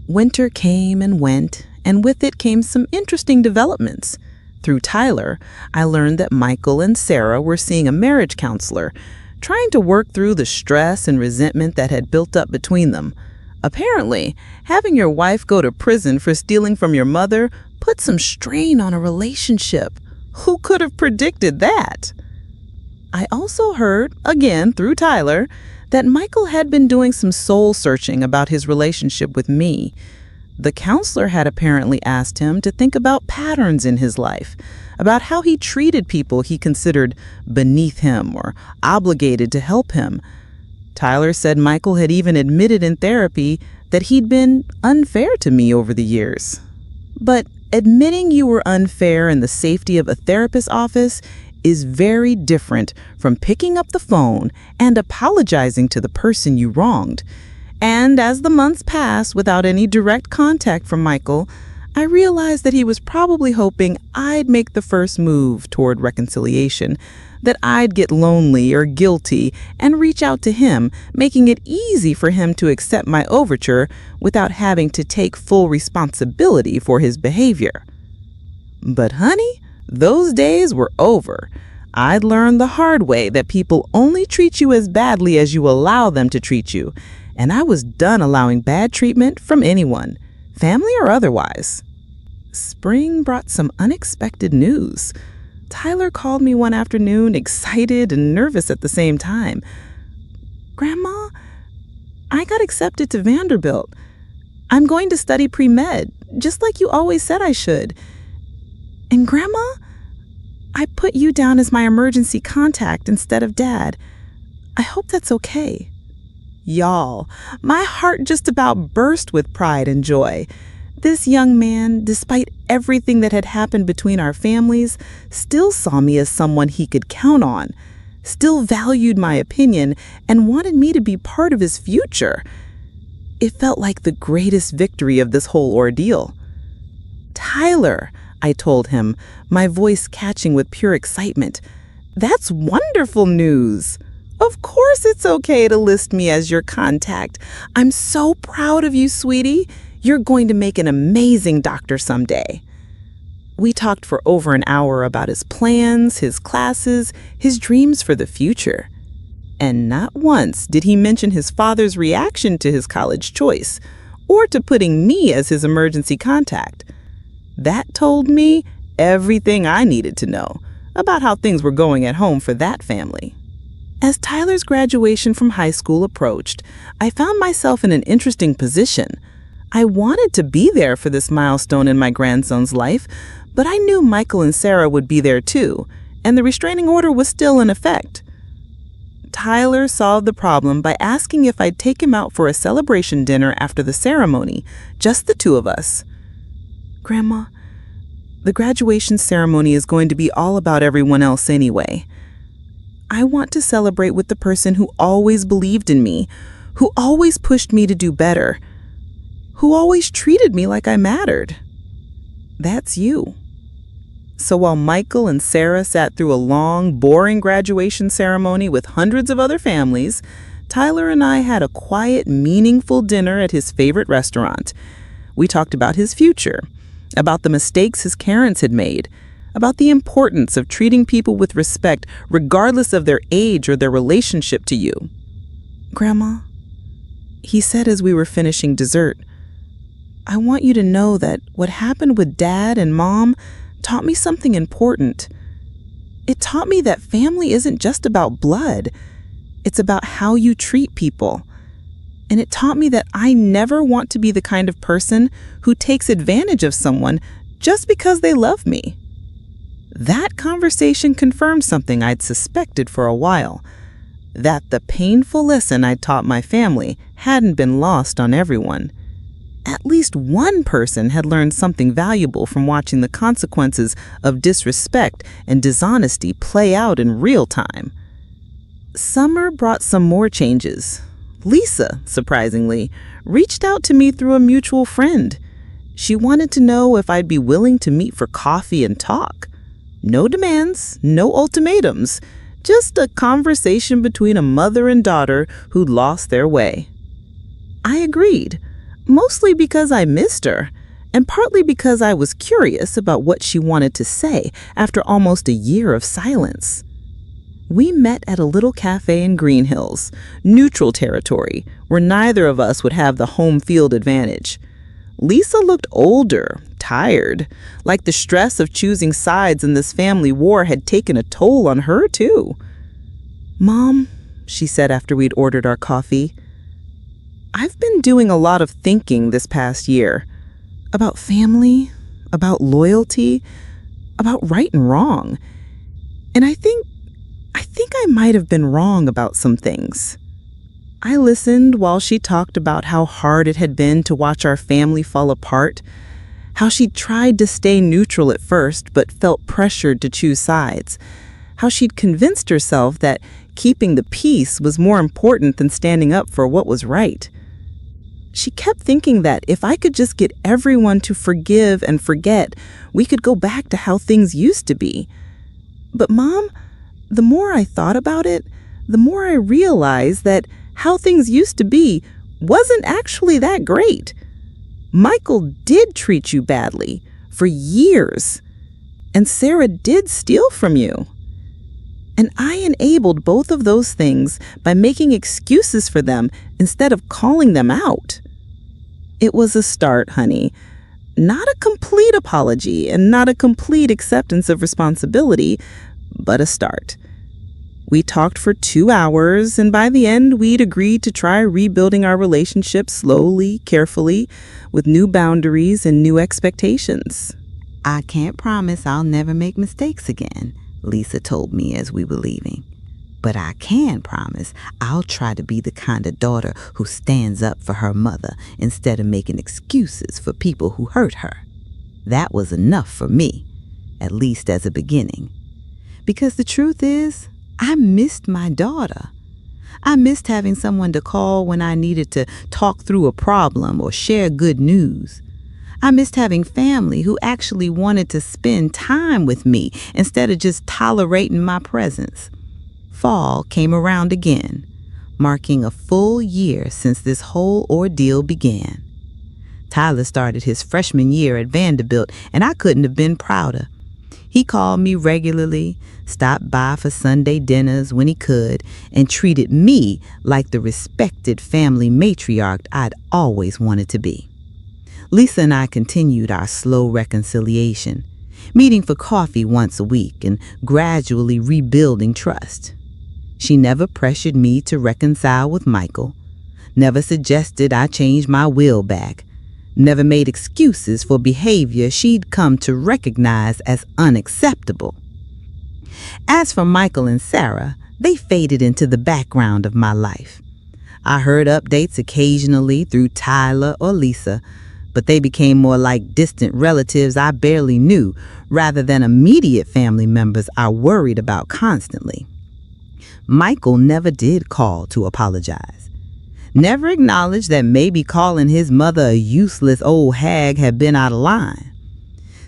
Winter came and went, and with it came some interesting developments. Through Tyler, I learned that Michael and Sarah were seeing a marriage counselor, trying to work through the stress and resentment that had built up between them. Apparently, having your wife go to prison for stealing from your mother put some strain on a relationship. Who could have predicted that? I also heard, again through Tyler, that Michael had been doing some soul searching about his relationship with me. The counselor had apparently asked him to think about patterns in his life, about how he treated people he considered beneath him or obligated to help him. Tyler said Michael had even admitted in therapy that he'd been unfair to me over the years. But admitting you were unfair in the safety of a therapist's office is very different from picking up the phone and apologizing to the person you wronged. And as the months passed without any direct contact from Michael, I realized that he was probably hoping I'd make the first move toward reconciliation, that I'd get lonely or guilty and reach out to him, making it easy for him to accept my overture without having to take full responsibility for his behavior. But honey, those days were over. I'd learned the hard way that people only treat you as badly as you allow them to treat you, and I was done allowing bad treatment from anyone, family or otherwise. Spring brought some unexpected news. Tyler called me one afternoon, excited and nervous at the same time. "Grandma, I got accepted to Vanderbilt. I'm going to study pre-med, just like you always said I should. And Grandma, I put you down as my emergency contact instead of Dad. I hope that's okay." Y'all, my heart just about burst with pride and joy. This young man, despite everything that had happened between our families, still saw me as someone he could count on, still valued my opinion, and wanted me to be part of his future. It felt like the greatest victory of this whole ordeal. "Tyler," I told him, my voice catching with pure excitement, "that's wonderful news. Of course it's okay to list me as your contact. I'm so proud of you, sweetie. You're going to make an amazing doctor someday." We talked for over an hour about his plans, his classes, his dreams for the future. And not once did he mention his father's reaction to his college choice, or to putting me as his emergency contact. That told me everything I needed to know about how things were going at home for that family. As Tyler's graduation from high school approached, I found myself in an interesting position. I wanted to be there for this milestone in my grandson's life, but I knew Michael and Sarah would be there too, and the restraining order was still in effect. Tyler solved the problem by asking if I'd take him out for a celebration dinner after the ceremony, just the two of us. "Grandma, The graduation ceremony is going to be all about everyone else anyway. I want to celebrate with the person who always believed in me, who always pushed me to do better, who always treated me like I mattered. That's you. So while Michael and Sarah sat through a long, boring graduation ceremony with hundreds of other families, Tyler and I had a quiet, meaningful dinner at his favorite restaurant. We talked about his future, about the mistakes his parents had made, about the importance of treating people with respect regardless of their age or their relationship to you. "Grandma," he said as we were finishing dessert, "I want you to know that what happened with Dad and Mom taught me something important. It taught me that family isn't just about blood. It's about how you treat people. And it taught me that I never want to be the kind of person who takes advantage of someone just because they love me." That conversation confirmed something I'd suspected for a while, that the painful lesson I'd taught my family hadn't been lost on everyone. At least one person had learned something valuable from watching the consequences of disrespect and dishonesty play out in real time. Summer brought some more changes. Lisa, surprisingly, reached out to me through a mutual friend. She wanted to know if I'd be willing to meet for coffee and talk. No demands, no ultimatums, just a conversation between a mother and daughter who'd lost their way. I agreed, mostly because I missed her, and partly because I was curious about what she wanted to say after almost a year of silence. We met at a little cafe in Green Hills, neutral territory, where neither of us would have the home field advantage. Lisa looked older, tired, like the stress of choosing sides in this family war had taken a toll on her, too. "Mom," she said after we'd ordered our coffee, "I've been doing a lot of thinking this past year about family, about loyalty, about right and wrong. And I think I might have been wrong about some things." I listened while she talked about how hard it had been to watch our family fall apart, how she'd tried to stay neutral at first but felt pressured to choose sides, how she'd convinced herself that keeping the peace was more important than standing up for what was right. She kept thinking that if I could just get everyone to forgive and forget, we could go back to how things used to be. But Mom, the more I thought about it, the more I realized that how things used to be wasn't actually that great. Michael did treat you badly for years, and Sarah did steal from you. And I enabled both of those things by making excuses for them instead of calling them out. It was a start, honey. Not a complete apology and not a complete acceptance of responsibility, but a start. We talked for 2 hours, and by the end, we'd agreed to try rebuilding our relationship slowly, carefully, with new boundaries and new expectations. "I can't promise I'll never make mistakes again," Lisa told me as we were leaving. "But I can promise I'll try to be the kind of daughter who stands up for her mother instead of making excuses for people who hurt her." That was enough for me, at least as a beginning. Because the truth is, I missed my daughter. I missed having someone to call when I needed to talk through a problem or share good news. I missed having family who actually wanted to spend time with me instead of just tolerating my presence. Fall came around again, marking a full year since this whole ordeal began. Tyler started his freshman year at Vanderbilt, and I couldn't have been prouder. He called me regularly, stopped by for Sunday dinners when he could, and treated me like the respected family matriarch I'd always wanted to be. Lisa and I continued our slow reconciliation, meeting for coffee once a week and gradually rebuilding trust. She never pressured me to reconcile with Michael, never suggested I change my will back, never made excuses for behavior she'd come to recognize as unacceptable. As for Michael and Sarah, they faded into the background of my life. I heard updates occasionally through Tyler or Lisa, but they became more like distant relatives I barely knew rather than immediate family members I worried about constantly. Michael never did call to apologize. Never acknowledged that maybe calling his mother a useless old hag had been out of line.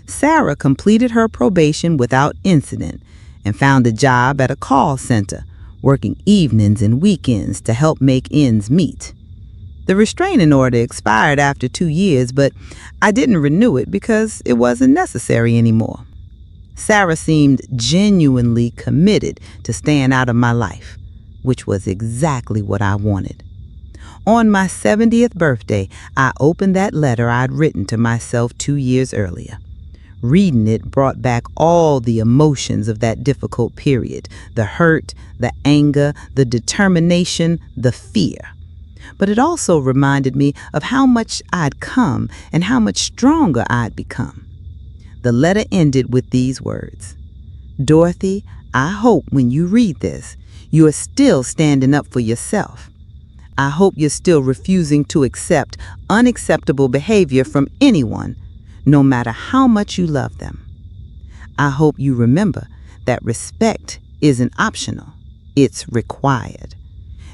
Sarah completed her probation without incident and found a job at a call center, working evenings and weekends to help make ends meet. The restraining order expired after 2 years, but I didn't renew it because it wasn't necessary anymore. Sarah seemed genuinely committed to staying out of my life, which was exactly what I wanted. On my 70th birthday, I opened that letter I'd written to myself 2 years earlier. Reading it brought back all the emotions of that difficult period, the hurt, the anger, the determination, the fear. But it also reminded me of how much I'd come and how much stronger I'd become. The letter ended with these words: "Dorothy, I hope when you read this, you are still standing up for yourself. I hope you're still refusing to accept unacceptable behavior from anyone, no matter how much you love them. I hope you remember that respect isn't optional, it's required.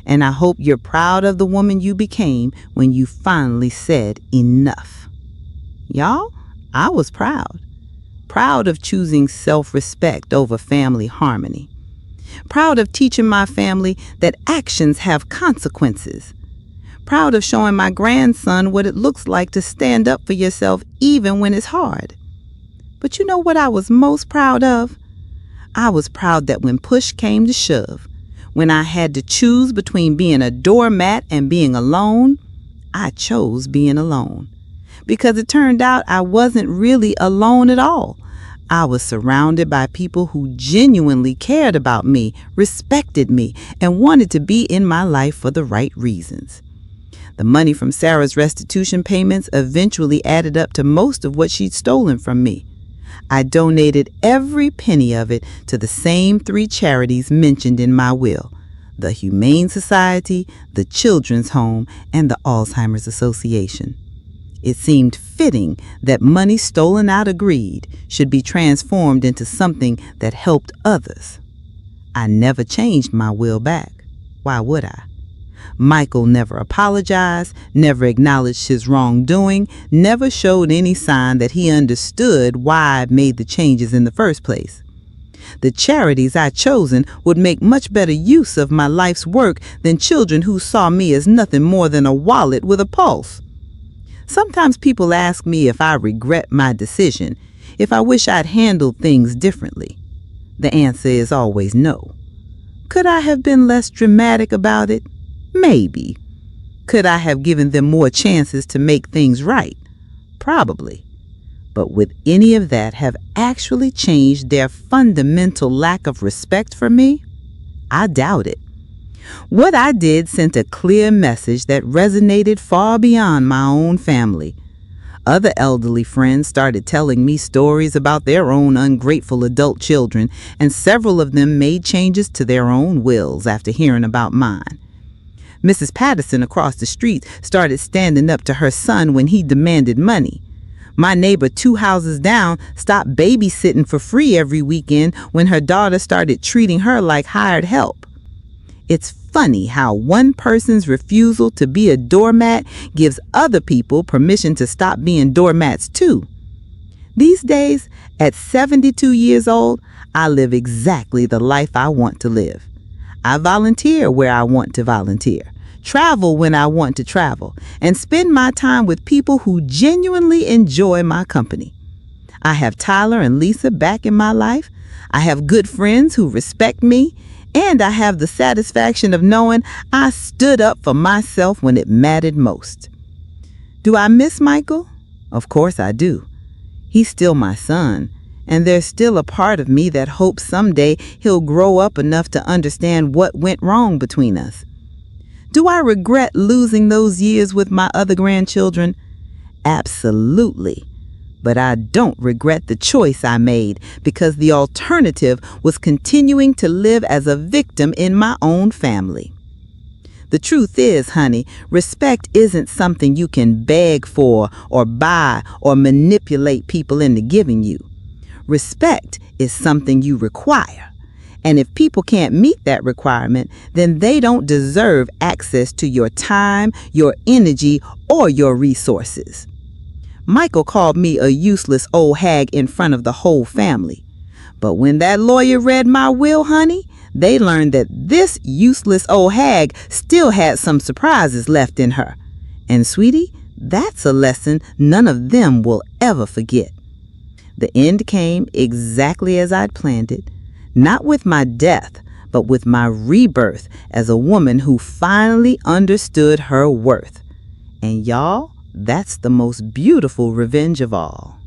And I hope you're proud of the woman you became when you finally said enough." Y'all, I was proud. Proud of choosing self-respect over family harmony. Proud of teaching my family that actions have consequences. Proud of showing my grandson what it looks like to stand up for yourself even when it's hard. But you know what I was most proud of? I was proud that when push came to shove, when I had to choose between being a doormat and being alone, I chose being alone. Because it turned out I wasn't really alone at all. I was surrounded by people who genuinely cared about me, respected me, and wanted to be in my life for the right reasons. The money from Sarah's restitution payments eventually added up to most of what she'd stolen from me. I donated every penny of it to the same 3 charities mentioned in my will: the Humane Society, the Children's Home, and the Alzheimer's Association. It seemed fitting that money stolen out of greed should be transformed into something that helped others. I never changed my will back. Why would I? Michael never apologized, never acknowledged his wrongdoing, never showed any sign that he understood why I made the changes in the first place. The charities I'd chosen would make much better use of my life's work than children who saw me as nothing more than a wallet with a pulse. Sometimes people ask me if I regret my decision, if I wish I'd handled things differently. The answer is always no. Could I have been less dramatic about it? Maybe. Could I have given them more chances to make things right? Probably. But would any of that have actually changed their fundamental lack of respect for me? I doubt it. What I did sent a clear message that resonated far beyond my own family. Other elderly friends started telling me stories about their own ungrateful adult children, and several of them made changes to their own wills after hearing about mine. Mrs. Patterson across the street started standing up to her son when he demanded money. My neighbor 2 houses down stopped babysitting for free every weekend when her daughter started treating her like hired help. It's funny how one person's refusal to be a doormat gives other people permission to stop being doormats too. These days, at 72 years old, I live exactly the life I want to live. I volunteer where I want to volunteer, travel when I want to travel, and spend my time with people who genuinely enjoy my company. I have Tyler and Lisa back in my life. I have good friends who respect me. And I have the satisfaction of knowing I stood up for myself when it mattered most. Do I miss Michael? Of course I do. He's still my son, and there's still a part of me that hopes someday he'll grow up enough to understand what went wrong between us. Do I regret losing those years with my other grandchildren? Absolutely. But I don't regret the choice I made, because the alternative was continuing to live as a victim in my own family. The truth is, honey, respect isn't something you can beg for or buy or manipulate people into giving you. Respect is something you require. And if people can't meet that requirement, then they don't deserve access to your time, your energy, or your resources. Michael called me a useless old hag in front of the whole family. But when that lawyer read my will, honey, they learned that this useless old hag still had some surprises left in her. And sweetie, that's a lesson none of them will ever forget. The end came exactly as I'd planned it. Not with my death, but with my rebirth as a woman who finally understood her worth. And y'all, that's the most beautiful revenge of all.